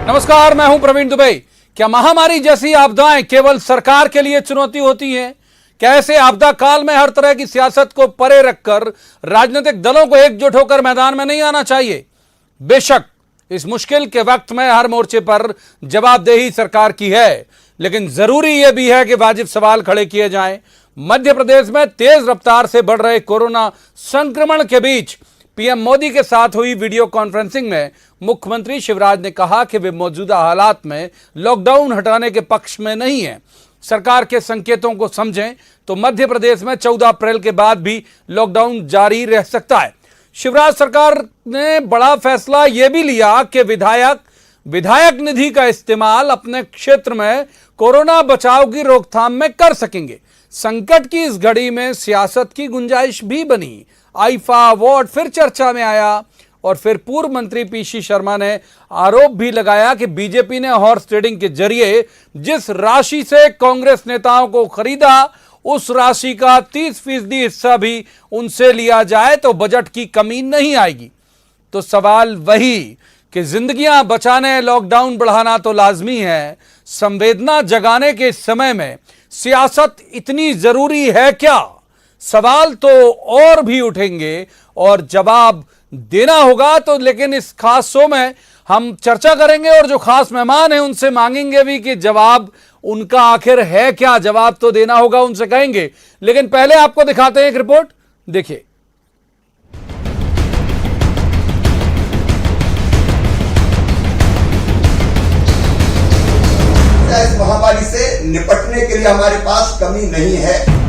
नमस्कार, मैं हूं प्रवीण दुबे। क्या महामारी जैसी आपदाएं केवल सरकार के लिए चुनौती होती हैं? क्या ऐसे आपदा काल में हर तरह की सियासत को परे रखकर राजनीतिक दलों को एकजुट होकर मैदान में नहीं आना चाहिए? बेशक इस मुश्किल के वक्त में हर मोर्चे पर जवाबदेही सरकार की है, लेकिन जरूरी यह भी है कि वाजिब सवाल खड़े किए जाएं। मध्य प्रदेश में तेज रफ्तार से बढ़ रहे कोरोना संक्रमण के बीच पीएम मोदी के साथ हुई वीडियो कॉन्फ्रेंसिंग में मुख्यमंत्री शिवराज ने कहा कि वे मौजूदा हालात में लॉकडाउन हटाने के पक्ष में नहीं है। सरकार के संकेतों को समझें तो मध्य प्रदेश में 14 अप्रैल के बाद भी लॉकडाउन जारी रह सकता है। शिवराज सरकार ने बड़ा फैसला यह भी लिया कि विधायक निधि का इस्तेमाल अपने क्षेत्र में कोरोना बचाव की रोकथाम में कर सकेंगे। संकट की इस घड़ी में सियासत की गुंजाइश भी बनी। आईफा अवार्ड फिर चर्चा में आया और फिर पूर्व मंत्री पीसी शर्मा ने आरोप भी लगाया कि बीजेपी ने हॉर्स ट्रेडिंग के जरिए जिस राशि से कांग्रेस नेताओं को खरीदा, उस राशि का 30% हिस्सा भी उनसे लिया जाए तो बजट की कमी नहीं आएगी। तो सवाल वही कि जिंदगियां बचाने लॉकडाउन बढ़ाना तो लाजमी है, संवेदना जगाने के समय में सियासत इतनी जरूरी है क्या? सवाल तो और भी उठेंगे और जवाब देना होगा। तो लेकिन इस खास शो में हम चर्चा करेंगे और जो खास मेहमान हैं उनसे मांगेंगे भी कि जवाब उनका आखिर है क्या। जवाब तो देना होगा, उनसे कहेंगे, लेकिन पहले आपको दिखाते हैं एक रिपोर्ट, देखिए। इस महामारी से निपटने के लिए हमारे पास कमी नहीं है।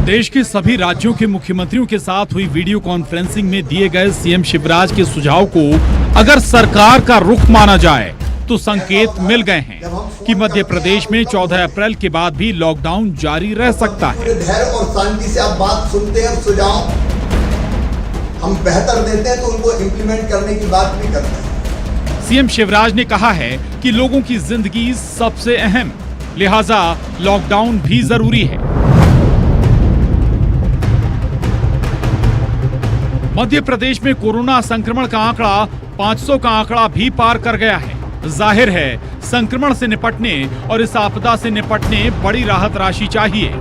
देश के सभी राज्यों के मुख्यमंत्रियों के साथ हुई वीडियो कॉन्फ्रेंसिंग में दिए गए सीएम शिवराज के सुझाव को अगर सरकार का रुख माना जाए तो संकेत मिल गए हैं कि मध्य प्रदेश में 14 अप्रैल के बाद भी लॉकडाउन जारी रह सकता है। धैर्य और शांति से आप बात सुनते हैं, सुझाव हम बेहतर देते हैं तो उनको इम्प्लीमेंट करने की बात भी करते हैं। सीएम शिवराज ने कहा है कि लोगों की जिंदगी सबसे अहम, लिहाजा लॉकडाउन भी जरूरी है। मध्य प्रदेश में कोरोना संक्रमण का आंकड़ा 500 का आंकड़ा भी पार कर गया है। जाहिर है संक्रमण से निपटने और इस आपदा से निपटने बड़ी राहत राशि चाहिए,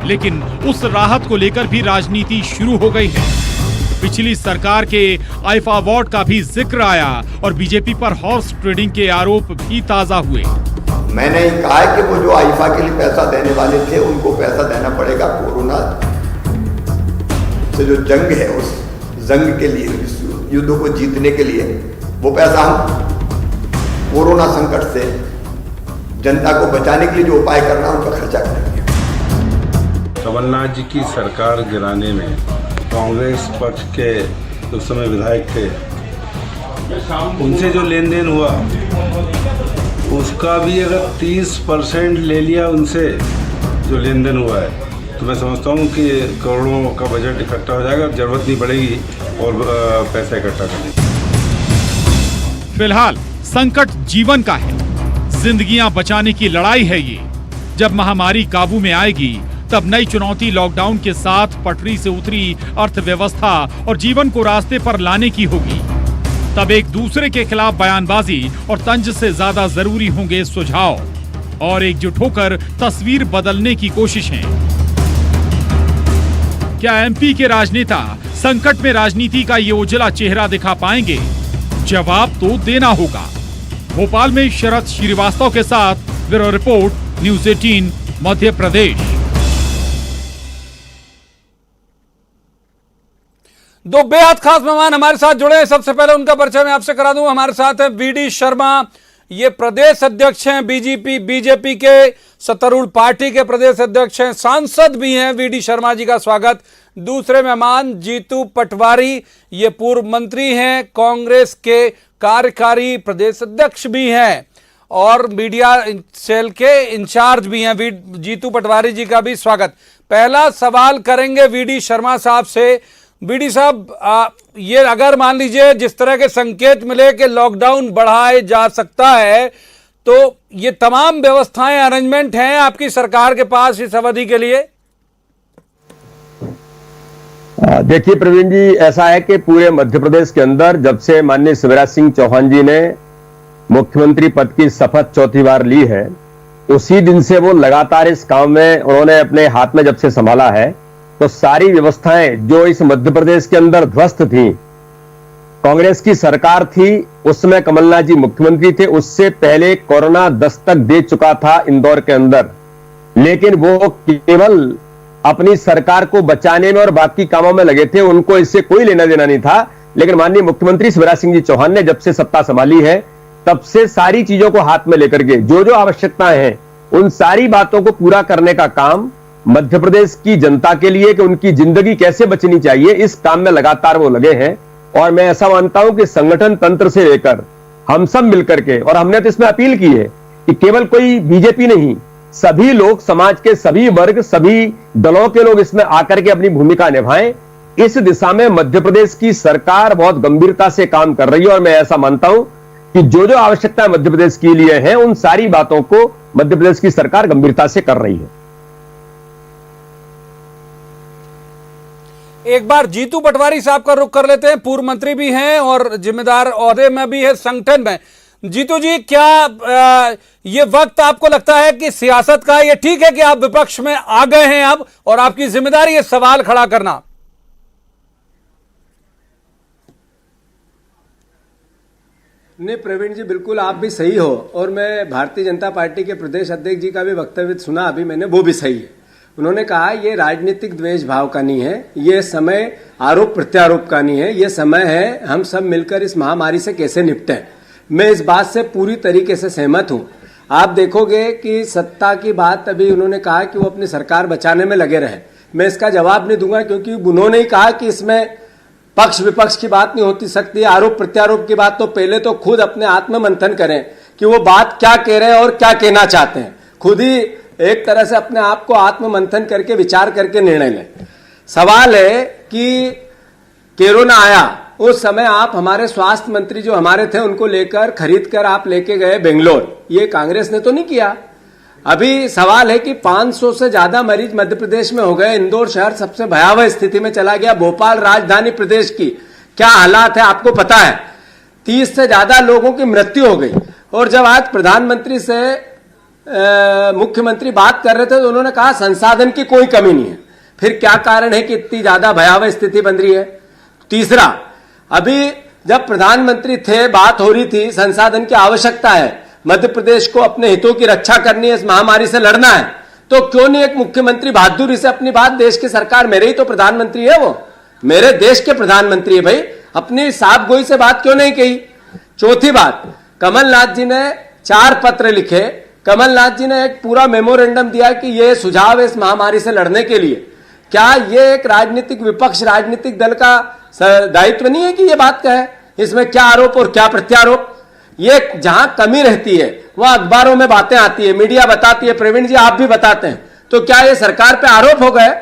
लेकिन उस राहत को लेकर भी राजनीति शुरू हो गई है। पिछली सरकार के आईफा अवार्ड का भी जिक्र आया और बीजेपी पर हॉर्स ट्रेडिंग के आरोप भी ताजा हुए। मैंने कहा कि वो जो आईफा के लिए पैसा देने वाले थे उनको पैसा देना पड़ेगा। कोरोना से जो जंग है उस जंग के लिए, युद्ध को जीतने के लिए वो पैसा हम कोरोना संकट से जनता को बचाने के लिए जो उपाय करना उनका खर्चा करेंगे। कमलनाथ जी की सरकार गिराने में कांग्रेस पक्ष के उस समय विधायक थे, उनसे जो लेन देन हुआ उसका भी अगर 30% ले लिया उनसे जो लेन देन हुआ है तो मैं समझता हूँ कि करोड़ों का बजट इकट्ठा हो जाएगा, जरूरत नहीं पड़ेगी और पैसा इकट्ठा करने की। फिलहाल संकट जीवन का है, जिंदगियां बचाने की लड़ाई है ये। जब महामारी काबू में आएगी तब नई चुनौती लॉकडाउन के साथ पटरी से उतरी अर्थव्यवस्था और जीवन को रास्ते पर लाने की होगी। तब एक दूसरे के खिलाफ बयानबाजी और तंज से ज्यादा जरूरी होंगे सुझाव और एकजुट होकर तस्वीर बदलने की कोशिशें। क्या एमपी के राजनेता संकट में राजनीति का ये उजला चेहरा दिखा पाएंगे? जवाब तो देना होगा। भोपाल में शरद श्रीवास्तव के साथ bureau report, news 18 Madhya Pradesh. दो बेहद खास मेहमान हमारे साथ जुड़े हैं। सबसे पहले उनका परिचय मैं आपसे करा दूं। हमारे साथ है वीडी शर्मा, ये प्रदेश अध्यक्ष हैं बीजेपी के, सत्तारूढ़ पार्टी के प्रदेश अध्यक्ष हैं, सांसद भी हैं। वीडी शर्मा जी का स्वागत। दूसरे मेहमान जीतू पटवारी, ये पूर्व मंत्री हैं, कांग्रेस के कार्यकारी प्रदेश अध्यक्ष भी हैं और मीडिया सेल के इंचार्ज भी हैं। जीतू पटवारी जी का भी स्वागत। पहला सवाल करेंगे वीडी शर्मा साहब से। वीडी साहब, ये अगर मान लीजिए जिस तरह के संकेत मिले कि लॉकडाउन बढ़ाया जा सकता है, तो ये तमाम व्यवस्थाएं, अरेंजमेंट हैं आपकी सरकार के पास इस अवधि के लिए? देखिए प्रवीण जी, ऐसा है कि पूरे मध्य प्रदेश के अंदर जब से माननीय शिवराज सिंह चौहान जी ने मुख्यमंत्री पद की शपथ चौथी बार ली है, उसी दिन से वो लगातार इस काम में उन्होंने अपने हाथ में जब से संभाला है, तो सारी व्यवस्थाएं जो इस मध्य प्रदेश के अंदर ध्वस्त थी, कांग्रेस की सरकार थी, उसमें कमलनाथ जी मुख्यमंत्री थे, उससे पहले कोरोना दस्तक दे चुका था इंदौर के अंदर, लेकिन वो केवल अपनी सरकार को बचाने में और बाकी कामों में लगे थे, उनको इससे कोई लेना देना नहीं था। लेकिन माननीय मुख्यमंत्री शिवराज सिंह जी चौहान ने जब से सत्ता संभाली है, तब से सारी चीजों को हाथ में लेकर के जो जो आवश्यकताएं हैं, उन सारी बातों को पूरा करने का काम मध्य प्रदेश की जनता के लिए कि उनकी जिंदगी कैसे बचनी चाहिए, इस काम में लगातार वो लगे हैं। और मैं ऐसा मानता हूं कि संगठन तंत्र से लेकर हम सब मिलकर के, और हमने तो इसमें अपील की है कि केवल कोई बीजेपी नहीं, सभी लोग, समाज के सभी वर्ग, सभी दलों के लोग इसमें आकर के अपनी भूमिका निभाएं। इस दिशा में मध्य प्रदेश की सरकार बहुत गंभीरता से काम कर रही है, और मैं ऐसा मानता हूं कि जो जो आवश्यकताएं मध्य प्रदेश के लिए हैं, उन सारी बातों को मध्य प्रदेश की सरकार गंभीरता से कर रही है। एक बार जीतू पटवारी साहब का रुख कर लेते हैं, पूर्व मंत्री भी हैं और जिम्मेदार ओहदे में भी है संगठन में। जीतू जी, क्या ये वक्त आपको लगता है कि सियासत का ये ठीक है कि आप विपक्ष में आ गए हैं अब, और आपकी जिम्मेदारी है सवाल खड़ा करना? नहीं प्रवीण जी, बिल्कुल आप भी सही हो, और मैं भारतीय जनता पार्टी के प्रदेश अध्यक्ष जी का भी वक्तव्य सुना अभी मैंने, वो भी सही है। उन्होंने कहा ये राजनीतिक द्वेष भाव का नहीं है, ये समय आरोप प्रत्यारोप का नहीं है, ये समय है हम सब मिलकर इस महामारी से कैसे निपटें। मैं इस बात से पूरी तरीके से सहमत हूं। आप देखोगे कि सत्ता की बात, अभी उन्होंने कहा कि वो अपनी सरकार बचाने में लगे रहे। मैं इसका जवाब नहीं दूंगा, क्योंकि उन्होंने ही कहा कि इसमें पक्ष विपक्ष की बात नहीं होती सकती, आरोप प्रत्यारोप की बात। तो पहले तो खुद अपने आत्म मंथन करें कि वो बात क्या कह रहे हैं और क्या कहना चाहते हैं। खुद ही एक तरह से अपने आप को आत्म मंथन करके विचार करके निर्णय लें। सवाल है कि कोरोना आया, उस समय आप हमारे स्वास्थ्य मंत्री जो हमारे थे उनको लेकर खरीद कर आप लेके गए बेंगलोर, ये कांग्रेस ने तो नहीं किया। अभी सवाल है कि 500 से ज्यादा मरीज मध्य प्रदेश में हो गए, इंदौर शहर सबसे भयावह स्थिति में चला गया, भोपाल राजधानी प्रदेश की क्या हालात है आपको पता है। 30 से ज्यादा लोगों की मृत्यु हो गई। और जब आज प्रधानमंत्री से मुख्यमंत्री बात कर रहे थे तो उन्होंने कहा संसाधन की कोई कमी नहीं है। फिर क्या कारण है कि इतनी ज्यादा भयावह स्थिति बन रही है? तीसरा, अभी जब प्रधानमंत्री थे, बात हो रही थी संसाधन की आवश्यकता है, मध्य प्रदेश को अपने हितों की रक्षा करनी है, इस महामारी से लड़ना है, तो क्यों नहीं एक मुख्यमंत्री बहादुरी से अपनी बात, देश की सरकार, मेरे ही तो प्रधानमंत्री है, वो मेरे देश के प्रधानमंत्री है भाई, अपनी साफ गोई से बात क्यों नहीं कही? चौथी बात, कमलनाथ जी ने 4 पत्र लिखे, कमलनाथ जी ने एक पूरा मेमोरेंडम दिया कि ये सुझाव है इस महामारी से लड़ने के लिए। क्या ये एक राजनीतिक विपक्ष, राजनीतिक दल का दायित्व नहीं है कि ये बात कहे? इसमें क्या आरोप और क्या प्रत्यारोप? ये जहां कमी रहती है वह अखबारों में बातें आती है, मीडिया बताती है, प्रवीण जी आप भी बताते हैं, तो क्या ये सरकार पे आरोप हो गए?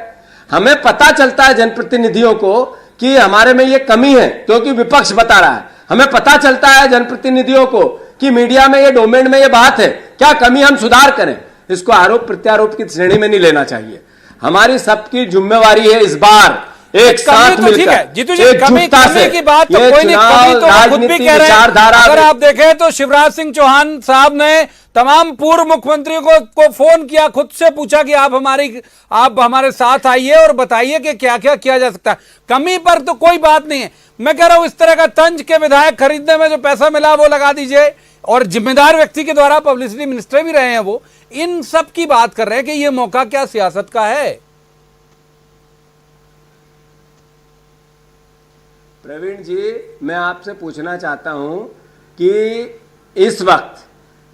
हमें पता चलता है जनप्रतिनिधियों को कि हमारे में ये कमी है, क्योंकि विपक्ष बता रहा है। हमें पता चलता है जनप्रतिनिधियों को कि मीडिया में ये डोमेन में ये बात है, क्या कमी हम सुधार करें। इसको आरोप प्रत्यारोप की श्रेणी में नहीं लेना चाहिए। हमारी सबकी जिम्मेवारी है इस बार एक साथ मिलकर, ठीक है जीतू जी, कमी की बात तो कोई नहीं, कमी तो खुद भी कह रहे हैं। अगर आप देखें तो शिवराज सिंह चौहान साहब ने तमाम पूर्व मुख्यमंत्रियों को फोन किया, खुद से पूछा कि आप हमारे साथ आइए और बताइए कि क्या क्या किया जा सकता है। कमी पर तो कोई बात नहीं है। मैं कह रहा हूं इस तरह का तंज के विधायक खरीदने में जो पैसा मिला वो लगा दीजिए, और जिम्मेदार व्यक्ति के द्वारा पब्लिसिटी मिनिस्टर भी रहे हैं वो, इन सब की बात कर रहे हैं कि ये मौका क्या सियासत का है? प्रवीण जी, मैं आपसे पूछना चाहता हूं कि इस वक्त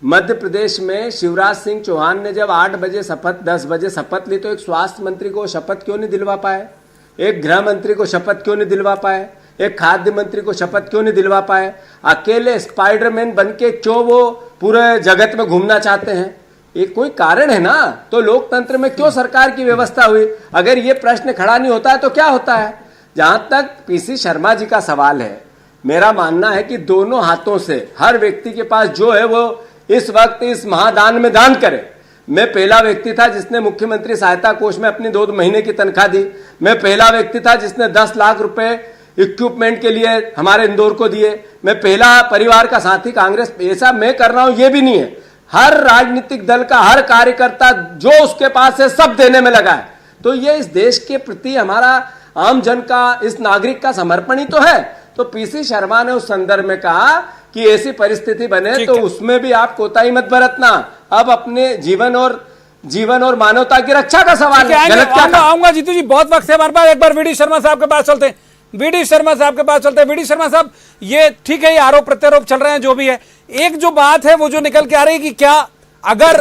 मध्य प्रदेश में शिवराज सिंह चौहान ने जब 8 बजे शपथ, 10 बजे शपथ ली, तो एक स्वास्थ्य मंत्री को शपथ क्यों नहीं दिलवा पाए? एक गृह मंत्री को शपथ क्यों नहीं दिलवा पाए? एक खाद्य मंत्री को शपथ क्यों नहीं दिलवा पाए? अकेले स्पाइडरमैन बनके क्यों वो पूरे जगत में घूमना चाहते हैं? ये कोई कारण है ना? तो लोकतंत्र में क्यों सरकार की व्यवस्था हुई? अगर ये प्रश्न खड़ा नहीं होता है तो क्या होता है? जहां तक पीसी शर्मा जी का सवाल है, मेरा मानना है कि दोनों हाथों से हर व्यक्ति के पास जो है वो इस वक्त इस महादान में दान करे। मैं पहला व्यक्ति था जिसने मुख्यमंत्री सहायता कोष में अपनी 2 महीने की तनख्वाह दी। मैं पहला व्यक्ति था जिसने 10 लाख रुपए इक्विपमेंट के लिए हमारे इंदौर को दिए। मैं पहला परिवार का साथी कांग्रेस ऐसा मैं कर रहा हूं ये भी नहीं है। हर राजनीतिक दल का हर कार्यकर्ता जो उसके पास है सब देने में लगा है। तो ये इस देश के प्रति हमारा आम जन का, इस नागरिक का समर्पण ही तो है। तो पीसी शर्मा ने उस संदर्भ में कहा कि ऐसी परिस्थिति बने तो उसमें भी आप कोताही मत बरतना। अब अपने जीवन और मानवता की रक्षा का सवाल है। गलत क्या आऊंगा जीतू जी, बहुत वक्त है हमारे पास। एक बार वीडी शर्मा साहब के पास चलते हैं। वीडी शर्मा साहब, ये ठीक है, ये आरोप प्रत्यारोप चल रहे हैं जो भी है। एक जो बात है वो जो निकल के आ रही है कि क्या अगर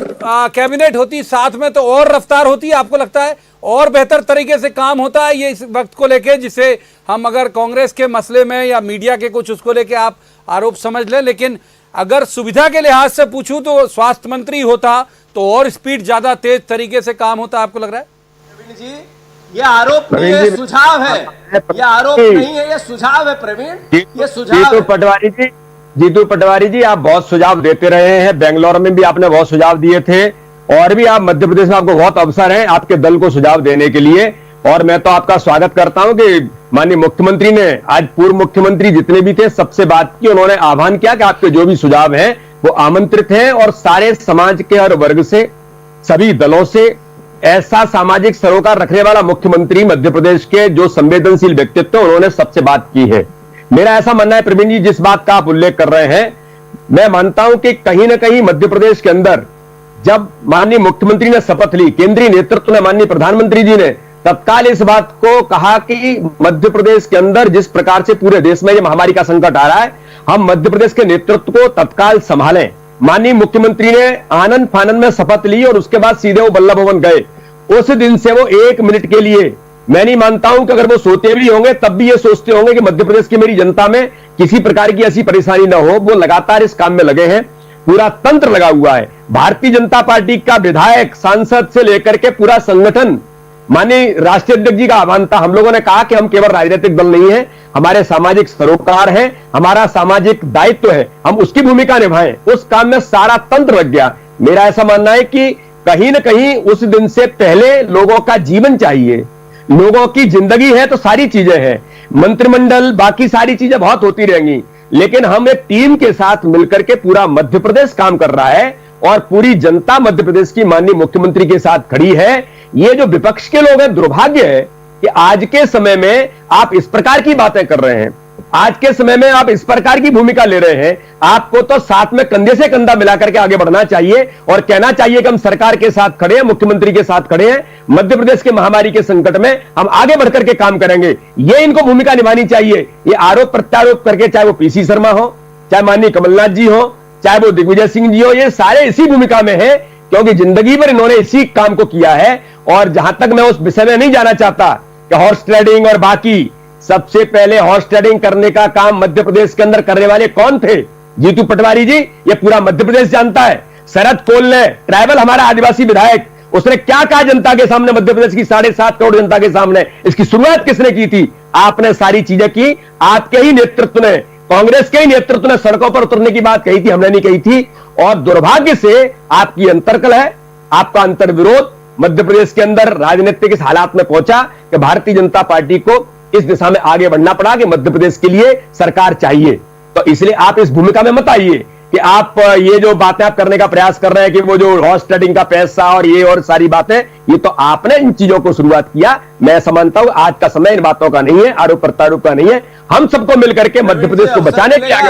कैबिनेट होती साथ में तो और रफ्तार होती है, आपको लगता है और बेहतर तरीके से काम होता है ये इस वक्त को लेके, जिसे हम अगर कांग्रेस के मसले में या मीडिया के कुछ उसको लेके आप आरोप समझ लें, लेकिन अगर सुविधा के लिहाज से पूछूं तो स्वास्थ्य मंत्री होता तो और स्पीड ज्यादा तेज तरीके से काम होता, आपको लग रहा है? प्रवीण जी, ये आरोप नहीं है, सुझाव है। ये आरोप नहीं है, ये सुझाव है प्रवीण, ये सुझाव। जीतू पटवारी जी, आप बहुत सुझाव देते रहे हैं। बेंगलोर में भी आपने बहुत सुझाव दिए थे और भी आप मध्य प्रदेश में आपको बहुत अवसर है आपके दल को सुझाव देने के लिए। और मैं तो आपका स्वागत करता हूं कि माननीय मुख्यमंत्री ने आज पूर्व मुख्यमंत्री जितने भी थे सबसे बात की, उन्होंने आह्वान किया कि आपके जो भी सुझाव हैं वो आमंत्रित हैं और सारे समाज के हर वर्ग से, सभी दलों से ऐसा सामाजिक सरोकार रखने वाला मुख्यमंत्री मध्य प्रदेश के जो संवेदनशील व्यक्तित्व उन्होंने सबसे बात की है। मेरा ऐसा मानना है प्रवीण जी, जिस बात का आप उल्लेख कर रहे हैं, मैं मानता हूं कि कहीं ना कहीं मध्य प्रदेश के अंदर जब माननीय मुख्यमंत्री ने शपथ ली, केंद्रीय नेतृत्व ने, माननीय प्रधानमंत्री जी ने तत्काल इस बात को कहा कि मध्य प्रदेश के अंदर जिस प्रकार से पूरे देश में ये महामारी का संकट आ रहा है, हम मध्य प्रदेश के नेतृत्व को तत्काल संभालें। माननीय मुख्यमंत्री ने आनंद फानंद में शपथ ली और उसके बाद सीधे वो बल्लभ भवन गए। उस दिन से वो एक मिनट के लिए, मैं नहीं मानता हूं कि अगर वो सोते भी होंगे तब भी ये सोचते होंगे कि मध्य प्रदेश की मेरी जनता में किसी प्रकार की ऐसी परेशानी ना हो। वो लगातार इस काम में लगे हैं, पूरा तंत्र लगा हुआ है। भारतीय जनता पार्टी का विधायक, सांसद से लेकर के पूरा संगठन, माननीय राष्ट्रीय अध्यक्ष जी का आह्वान था। हम लोगों ने कहा कि हम केवल राजनीतिक दल नहीं है, हमारे सामाजिक सरोकार है, हमारा सामाजिक दायित्व है, हम उसकी भूमिका निभाएं। उस काम में सारा तंत्र लग गया। मेरा ऐसा मानना है कि कहीं ना कहीं उस दिन से पहले लोगों का जीवन चाहिए, लोगों की जिंदगी है तो सारी चीजें हैं, मंत्रिमंडल बाकी सारी चीजें बहुत होती रहेंगी, लेकिन हम एक टीम के साथ मिलकर के पूरा मध्य प्रदेश काम कर रहा है और पूरी जनता मध्य प्रदेश की माननीय मुख्यमंत्री के साथ खड़ी है। ये जो विपक्ष के लोग हैं, दुर्भाग्य है कि आज के समय में आप इस प्रकार की बातें कर रहे हैं, आज के समय में आप इस प्रकार की भूमिका ले रहे हैं। आपको तो साथ में कंधे से कंधा मिलाकर के आगे बढ़ना चाहिए और कहना चाहिए कि हम सरकार के साथ खड़े हैं, मुख्यमंत्री के साथ खड़े हैं, मध्य प्रदेश के महामारी के संकट में हम आगे बढ़कर के काम करेंगे। ये इनको भूमिका निभानी चाहिए। ये आरोप प्रत्यारोप करके, चाहे वो पीसी शर्मा हो, चाहे माननीय कमलनाथ जी हो, चाहे वो दिग्विजय सिंह जी हो, ये सारे इसी भूमिका में है क्योंकि जिंदगी भर इन्होंने इसी काम को किया है। और जहां तक मैं उस विषय में नहीं जाना चाहता कि हॉर्स ट्रेडिंग और बाकी, सबसे पहले हॉर्स ट्रेडिंग करने का काम मध्य प्रदेश के अंदर करने वाले कौन थे? जीतू पटवारी जी, ये पूरा मध्य प्रदेश जानता है। शरद कोल ने, ट्राइबल हमारा आदिवासी विधायक, उसने क्या कहा जनता के सामने, मध्य प्रदेश की 7.5 करोड़ जनता के सामने? इसकी शुरुआत किसने की थी? आपने सारी चीजें की, आपके ही नेतृत्व ने, कांग्रेस के ही नेतृत्व ने सड़कों पर उतरने की बात कही थी, हमने नहीं कही थी। और दुर्भाग्य से आपकी अंतर्कल है, आपका अंतर्विरोध मध्य प्रदेश के अंदर राजनीतिक इस हालात में पहुंचा कि भारतीय जनता पार्टी को इस दिशा में आगे बढ़ना पड़ा कि मध्य प्रदेश के लिए सरकार चाहिए। तो इसलिए आप इस भूमिका में मत आइए कि आप ये जो बातें आप करने का प्रयास कर रहे हैं कि वो जो हॉर्स ट्रेडिंग का पैसा और ये और सारी बातें, ये तो आपने इन चीजों को शुरुआत किया। मैं समझता हूं आज का समय इन बातों का नहीं है, आरोप प्रत्यारोप का नहीं है। हम सबको मिलकर के मध्य प्रदेश को बचाने के आगे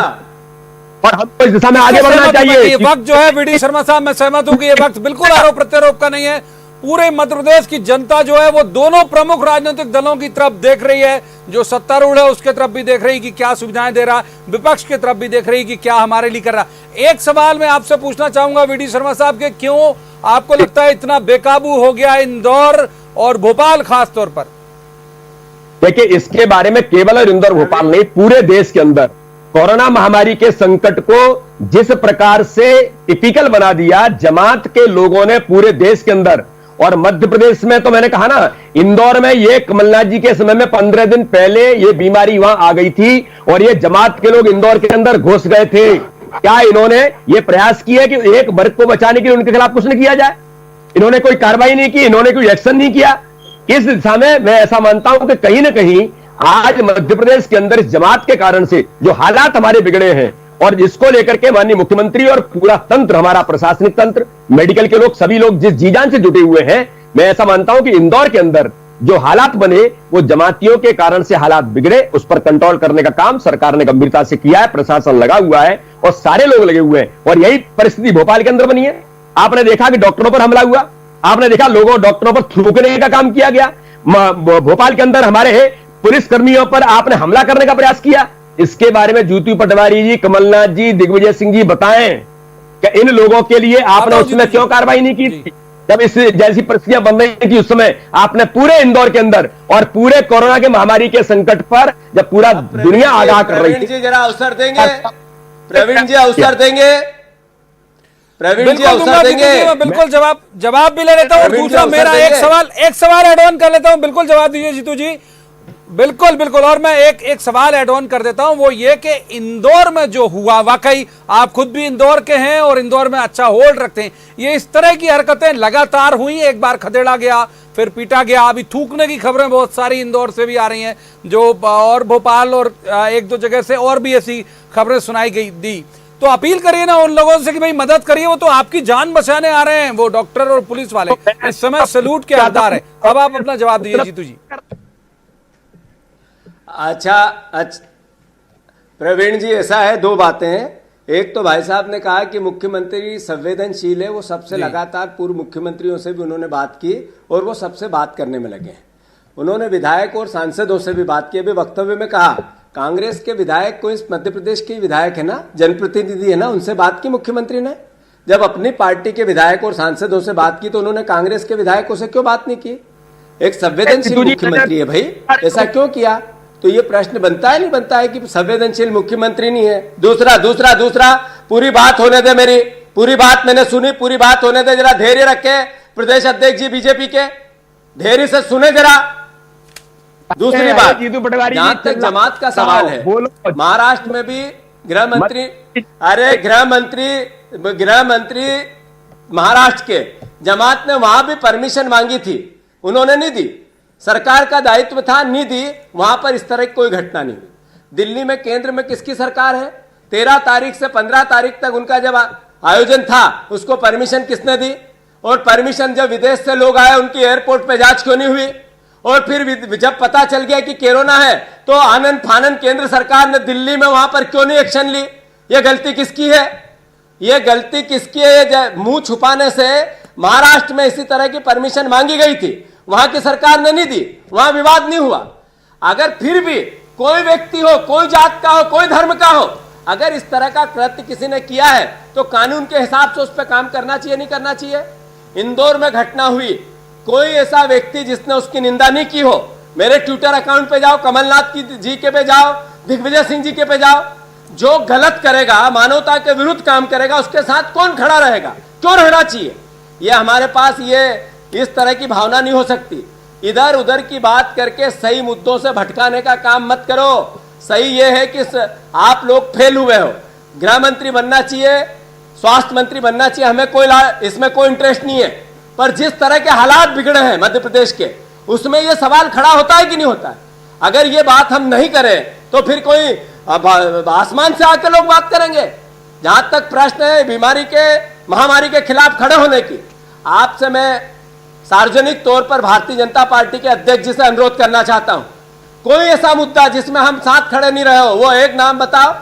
और हमको इस दिशा में आगे बढ़ना चाहिए। ये वक्त जो है वीडी शर्मा साहब, मैं सहमत हूं कि ये वक्त बिल्कुल आरोप प्रत्यारोप का नहीं है। पूरे मध्य प्रदेश की जनता जो है वो दोनों प्रमुख राजनीतिक दलों की तरफ देख रही है। जो सत्तारूढ़ है उसके तरफ भी देख रही कि क्या सुविधाएं दे रहा, विपक्ष की तरफ भी देख रही कि क्या हमारे लिए कर रहा। एक सवाल मैं आपसे पूछना चाहूंगा वीडी शर्मा साहब के, क्यों आपको लगता है इतना बेकाबू हो गया इंदौर और भोपाल खास तौर पर? देखिए, इसके बारे में केवल और इंदौर भोपाल नहीं, पूरे देश के अंदर कोरोना महामारी के संकट को जिस प्रकार से टिपिकल बना दिया जमात के लोगों ने पूरे देश के अंदर, और मध्य प्रदेश में तो मैंने कहा ना, इंदौर में ये कमलनाथ जी के समय में 15 दिन पहले ये बीमारी वहां आ गई थी और ये जमात के लोग इंदौर के अंदर घुस गए थे। क्या इन्होंने ये प्रयास किया कि एक वर्ग को बचाने के लिए उनके खिलाफ कुछ न किया जाए? इन्होंने कोई कार्रवाई नहीं की, इन्होंने कोई एक्शन नहीं किया। इस दिशा में मैं ऐसा मानता हूं कि कहीं ना कहीं आज मध्य प्रदेश के अंदर इस जमात के कारण से जो हालात हमारे बिगड़े हैं और जिसको लेकर के माननीय मुख्यमंत्री और पूरा तंत्र, हमारा प्रशासनिक तंत्र, मेडिकल के लोग, सभी लोग जिस जी जान से जुटे हुए हैं, मैं ऐसा मानता हूं कि इंदौर के अंदर जो हालात बने वो जमातियों के कारण से हालात बिगड़े, उस पर कंट्रोल करने का काम सरकार ने गंभीरता से किया है, प्रशासन लगा हुआ है और सारे लोग लगे हुए हैं। और यही परिस्थिति भोपाल के अंदर बनी है। आपने देखा कि डॉक्टरों पर हमला हुआ, आपने देखा लोगों डॉक्टरों पर थूकने का काम किया गया। भोपाल के अंदर हमारे पुलिस कर्मियों पर आपने हमला करने का प्रयास किया। इसके बारे में जीतू पटवारी जी, कमलनाथ जी, दिग्विजय सिंह जी बताएं कि इन लोगों के लिए आपने उसमें क्यों कार्रवाई नहीं की थी? जब इस जैसी परिस्थितियां बन रही थी उस समय आपने पूरे इंदौर के अंदर और पूरे कोरोना के महामारी के संकट पर जब पूरा दुनिया आगाह कर रही थी। प्रवीण जी जरा अवसर देंगे, प्रवीण जी अवसर देंगे, प्रवीण जी अवसर देंगे। बिल्कुल जवाब भी ले लेता हूं। दूसरा मेरा एक सवाल एड ऑन कर लेता हूं। बिल्कुल जवाब दीजिए जीतू जी। बिल्कुल और मैं एक सवाल ऐड ऑन कर देता हूं, वो ये कि इंदौर में जो हुआ, वाकई आप खुद भी इंदौर के हैं और इंदौर में अच्छा होल्ड रखते हैं, ये इस तरह की हरकतें लगातार हुई। एक बार खदेड़ा गया, फिर पीटा गया, अभी थूकने की खबरें बहुत सारी इंदौर से भी आ रही हैं, जो और भोपाल और एक दो जगह से और भी ऐसी खबरें सुनाई गई दी। तो अपील करिए ना उन लोगों से कि भाई मदद करिए, वो तो आपकी जान बचाने आ रहे हैं, वो डॉक्टर और पुलिस वाले इस समय सैल्यूट के हकदार है। अब आप अपना जवाब दीजिए जीतू जी। अच्छा, प्रवीण जी ऐसा है, दो बातें हैं। एक तो भाई साहब ने कहा कि मुख्यमंत्री संवेदनशील है, वो सबसे लगातार पूर्व मुख्यमंत्रियों से भी उन्होंने बात की और वो सबसे बात करने में लगे हैं। उन्होंने विधायक और सांसदों से भी बात की। अभी वक्तव्य में कहा कांग्रेस के विधायक को, इस मध्य प्रदेश के विधायक है ना, जनप्रतिनिधि है ना, उनसे बात की मुख्यमंत्री ने। जब अपनी पार्टी के विधायक और सांसदों से बात की तो उन्होंने कांग्रेस के विधायकों से क्यों बात नहीं की? एक संवेदनशील मुख्यमंत्री है भाई, ऐसा क्यों किया? तो ये प्रश्न बनता है नहीं बनता है कि संवेदनशील मुख्यमंत्री नहीं है। दूसरा पूरी बात होने दे, मेरी पूरी बात मैंने सुनी, पूरी बात होने दे, जरा धैर्य रखे प्रदेश अध्यक्ष जी बीजेपी के, धैर्य से सुने जरा। दूसरी बात, जहां तक जमात का सवाल है, महाराष्ट्र में भी गृह मंत्री महाराष्ट्र के जमात ने वहां भी परमिशन मांगी थी, उन्होंने नहीं दी। सरकार का दायित्व था, नहीं दी। वहां पर इस तरह की कोई घटना नहीं हुई। दिल्ली में केंद्र में किसकी सरकार है? 13 तारीख से 15 तारीख तक उनका जब आयोजन था, उसको परमिशन किसने दी? और परमिशन जब विदेश से लोग आए, उनकी एयरपोर्ट पे जांच क्यों नहीं हुई? और फिर जब पता चल गया कि कोरोना है तो आनंद फानन केंद्र सरकार ने दिल्ली में वहां पर क्यों नहीं एक्शन ली? ये गलती किसकी है? ये गलती किसकी है? मुंह छुपाने से महाराष्ट्र में इसी तरह की परमिशन मांगी गई थी, वहां की सरकार ने नहीं दी, वहां विवाद नहीं हुआ। अगर फिर भी कोई व्यक्ति हो, कोई जात का हो, कोई धर्म का हो, अगर इस तरह का कृत्य किसी ने किया है तो कानून के हिसाब से उस पर काम करना चाहिए, नहीं करना चाहिए? इंदौर में घटना हुई, कोई ऐसा व्यक्ति जिसने उसकी निंदा नहीं की हो, मेरे ट्विटर अकाउंट पे जाओ, कमलनाथ जी के पे जाओ, दिग्विजय सिंह जी के पे जाओ, जो गलत करेगा, मानवता के विरुद्ध काम करेगा, उसके साथ कौन खड़ा रहेगा? क्यों रहना चाहिए? ये हमारे पास ये इस तरह की भावना नहीं हो सकती। इधर उधर की बात करके सही मुद्दों से भटकाने का काम मत करो। सही ये है कि आप लोग फेल हुए हो। गृह मंत्री बनना चाहिए, स्वास्थ्य मंत्री बनना चाहिए, हमें इसमें कोई इंटरेस्ट नहीं है, पर जिस तरह के हालात बिगड़े हैं मध्य प्रदेश के, उसमें यह सवाल खड़ा होता है कि नहीं होता है? अगर ये बात हम नहीं करें तो फिर कोई आसमान से आके लोग बात करेंगे। जहां तक प्रश्न है बीमारी के, महामारी के खिलाफ खड़े होने की, आपसे मैं सार्वजनिक तौर पर भारतीय जनता पार्टी के अध्यक्ष जी से अनुरोध करना चाहता हूं, कोई ऐसा मुद्दा जिसमें हम साथ खड़े नहीं रहे हो, वो एक नाम बताओ।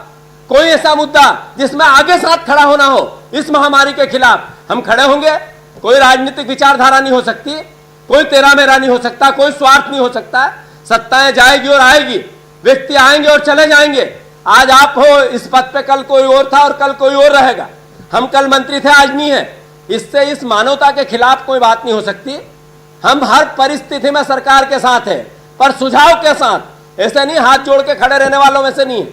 कोई ऐसा मुद्दा जिसमें आगे साथ खड़ा होना हो, इस महामारी के खिलाफ हम खड़े होंगे। कोई राजनीतिक विचारधारा नहीं हो सकती, कोई तेरा मेरा नहीं हो सकता, कोई स्वार्थ नहीं हो सकता। सत्ताएं जाएगी और आएगी, व्यक्ति आएंगे और चले जाएंगे। आज आप हो इस पद पे, कल कोई और था और कल कोई और रहेगा। हम कल मंत्री थे, आज नहीं है। इससे इस मानवता के खिलाफ कोई बात नहीं हो सकती। हम हर परिस्थिति में सरकार के साथ है, पर सुझाव के साथ, ऐसे नहीं हाथ जोड़ के खड़े रहने वालों में से नहीं है।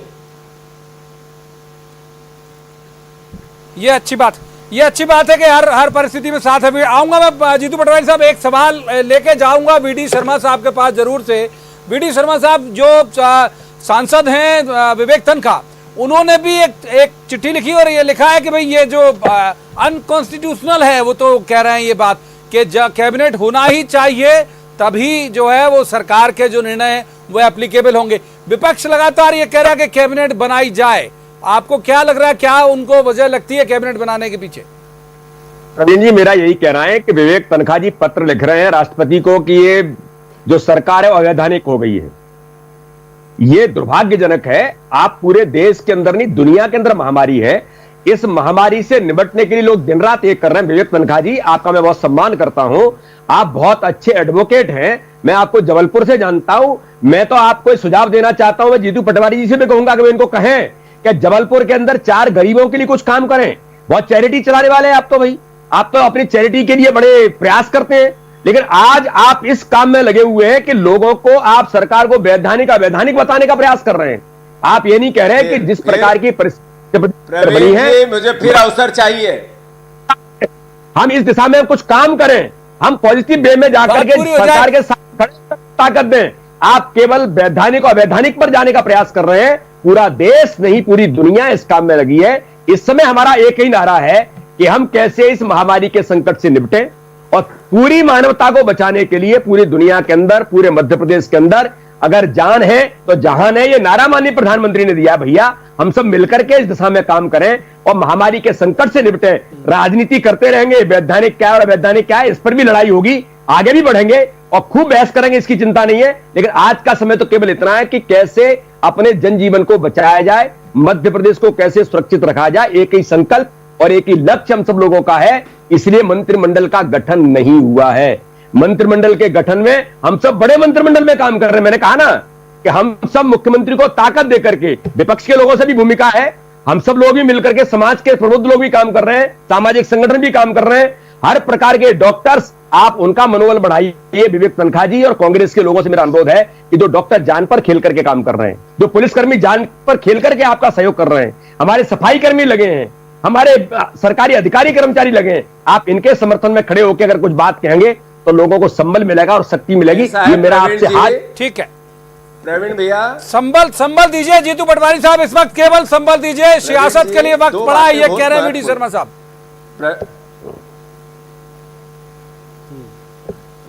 ये अच्छी बात है कि हर परिस्थिति में साथ है। आऊंगा मैं जीतू पटवारी साहब, एक सवाल लेके जाऊंगा वीडी शर्मा साहब के पास जरूर से। वीडी शर्मा साहब जो सांसद हैं विवेक तनखा, उन्होंने भी एक चिट्ठी लिखी और ये लिखा है कि भाई ये जो अनकॉन्स्टिट्यूशनल है, वो तो कह रहे हैं ये बात कि कैबिनेट होना ही चाहिए, तभी जो है वो सरकार के जो निर्णय है वो एप्लीकेबल होंगे। विपक्ष लगातार ये कह रहा है कि कैबिनेट बनाई जाए, आपको क्या लग रहा है, क्या उनको वजह लगती है कैबिनेट बनाने के पीछे? प्रवीण जी, मेरा यही कहना है कि विवेक तनखा जी पत्र लिख रहे हैं राष्ट्रपति को कि ये जो सरकार है वो अवैधानिक हो गई है। ये दुर्भाग्यजनक है। आप पूरे देश के अंदर नहीं, दुनिया के अंदर महामारी है। इस महामारी से निपटने के लिए लोग दिन रात एक कर रहे हैं। विवेक तनखा जी, आपका मैं बहुत सम्मान करता हूं, आप बहुत अच्छे एडवोकेट हैं, मैं आपको जबलपुर से जानता हूं। मैं तो आपको सुझाव देना चाहता हूं, मैं जीतू पटवारी जी से भी कहूंगा कि वे इनको कहें कि जबलपुर के अंदर 4 गरीबों के लिए कुछ काम करें। बहुत चैरिटी चलाने वाले हैं आप तो भाई, आप तो अपनी चैरिटी के लिए बड़े प्रयास करते हैं, लेकिन आज आप इस काम में लगे हुए हैं कि लोगों को, आप सरकार को वैधानिक अवैधानिक बताने का प्रयास कर रहे हैं। आप ये नहीं कह रहे कि जिस प्रकार की परिस्थिति बनी है, मुझे फिर अवसर चाहिए, हम इस दिशा में कुछ काम करें, हम पॉजिटिव वे में जाकर के सरकार के साथ ताकत दें। आप केवल वैधानिक और अवैधानिक पर जाने का प्रयास कर रहे हैं। पूरा देश नहीं, पूरी दुनिया इस काम में लगी है। इस समय हमारा एक ही नारा है कि हम कैसे इस महामारी के संकट से निपटें और पूरी मानवता को बचाने के लिए पूरी दुनिया के अंदर, पूरे मध्य प्रदेश के अंदर अगर जान है तो जहान है। ये नारा माननीय प्रधानमंत्री ने दिया, भैया हम सब मिलकर के इस दिशा में काम करें और महामारी के संकट से निपटें। राजनीति करते रहेंगे, वैधानिक क्या है और अवैधानिक क्या है, इस पर भी लड़ाई होगी, आगे भी बढ़ेंगे और खूब बहस करेंगे, इसकी चिंता नहीं है। लेकिन आज का समय तो केवल इतना है कि कैसे अपने जनजीवन को बचाया जाए, मध्य प्रदेश को कैसे सुरक्षित रखा जाए। एक ही संकल्प और एक ही लक्ष्य हम सब लोगों का है, इसलिए मंत्रिमंडल का गठन नहीं हुआ है। मंत्रिमंडल के गठन में हम सब बड़े मंत्रिमंडल में काम कर रहे हैं। मैंने कहा ना कि हम सब मुख्यमंत्री को ताकत देकर के, विपक्ष के लोगों से भी भूमिका है, हम सब लोग भी मिलकर के, समाज के प्रबुद्ध लोग भी काम कर रहे हैं, सामाजिक संगठन भी काम कर रहे हैं, हर प्रकार के डॉक्टर्स, आप उनका मनोबल बढ़ाइए। विवेक तनखा जी और कांग्रेस के लोगों से मेरा अनुरोध है कि जो डॉक्टर जान पर खेल करके काम कर रहे हैं, जो पुलिसकर्मी जान पर खेल करके आपका सहयोग कर रहे हैं, हमारे सफाई कर्मी लगे हैं, हमारे सरकारी अधिकारी कर्मचारी लगे हैं, आप इनके समर्थन में खड़े होकर अगर कुछ बात कहेंगे तो लोगों को संबल मिलेगा और शक्ति मिलेगी। ये मेरा आपसे हाथ। ठीक है प्रवीण भैया, संबल दीजिए जीतू पटवारी साहब, इस वक्त केवल संबल दीजिए, सियासत के लिए वक्त पड़ा है, ये कह रहे हैं वीडी शर्मा साहब।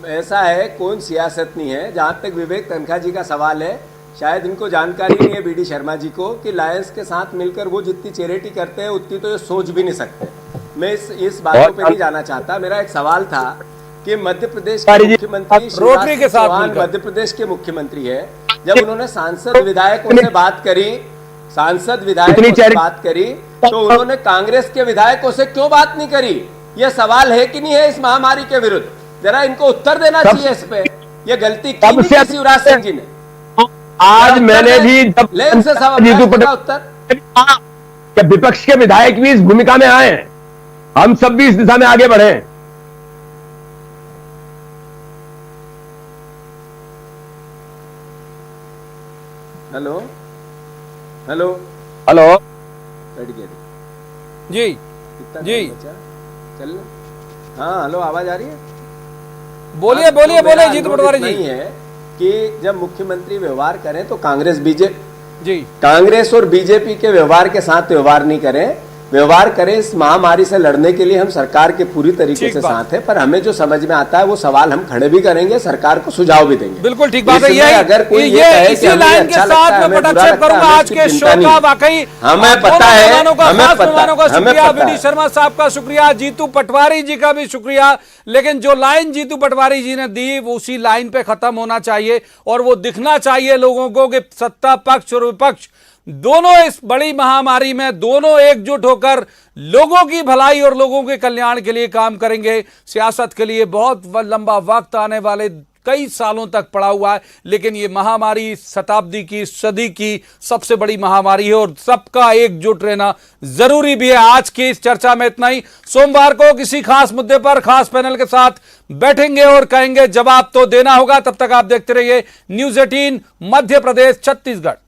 ऐसा है, कौन सियासत नहीं है। जहां तक विवेक तनखा जी का सवाल है, शायद इनको जानकारी नहीं है बीडी शर्मा जी को कि लायंस के साथ मिलकर वो जितनी चैरिटी करते हैं उतनी तो ये सोच भी नहीं सकते। मैं इस बातों पे नहीं जाना चाहता। मेरा एक सवाल था कि मध्य प्रदेश के मुख्यमंत्री रोटरी के साथ मध्य प्रदेश के मुख्यमंत्री है, जब उन्होंने सांसद विधायकों से बात करी, सांसद विधायकों से बात करी, तो उन्होंने कांग्रेस के विधायकों से क्यों बात नहीं करी? यह सवाल है कि नहीं है इस महामारी के विरुद्ध? जरा इनको उत्तर देना चाहिए इस पे। ये गलती की नहीं शिवराज सिंह जी ने। आज मैंने भी जब विपक्ष के विधायक भी इस भूमिका में आए हैं, हम सब भी इस दिशा में आगे बढ़े। हेलो हेलो हेलो जी जी चल, हाँ हेलो, आवाज आ रही है? बोलिए बोलिए बोलिए जीतू पटवारी जी। नहीं है कि जब मुख्यमंत्री व्यवहार करें तो कांग्रेस जी कांग्रेस और बीजेपी के व्यवहार के साथ व्यवहार नहीं करें, व्यवहार करें। इस महामारी से लड़ने के लिए हम सरकार के पूरी तरीके से साथ है, पर हमें जो समझ में आता है वो सवाल हम खड़े भी करेंगे, सरकार को सुझाव भी देंगे। बिल्कुल ठीक बात है। ये अगर कोई ये इसी लाइन के साथ मैं पटक्षेप करूंगा आज के शो का। वाकई हमें पता है, हमें पता, शुक्रिया वीडी शर्मा साहब का, शुक्रिया जीतू पटवारी जी का भी शुक्रिया। लेकिन जो लाइन जीतू पटवारी जी ने दी वो उसी लाइन पे खत्म होना चाहिए और वो दिखना चाहिए लोगों को कि सत्ता पक्ष और विपक्ष दोनों इस बड़ी महामारी में दोनों एकजुट होकर लोगों की भलाई और लोगों के कल्याण के लिए काम करेंगे। सियासत के लिए बहुत लंबा वक्त आने वाले कई सालों तक पड़ा हुआ है, लेकिन ये महामारी शताब्दी की, सदी की सबसे बड़ी महामारी है और सबका एकजुट रहना जरूरी भी है। आज की इस चर्चा में इतना ही। सोमवार को किसी खास मुद्दे पर खास पैनल के साथ बैठेंगे और कहेंगे जवाब तो देना होगा। तब तक आप देखते रहिए News 18 मध्य प्रदेश छत्तीसगढ़।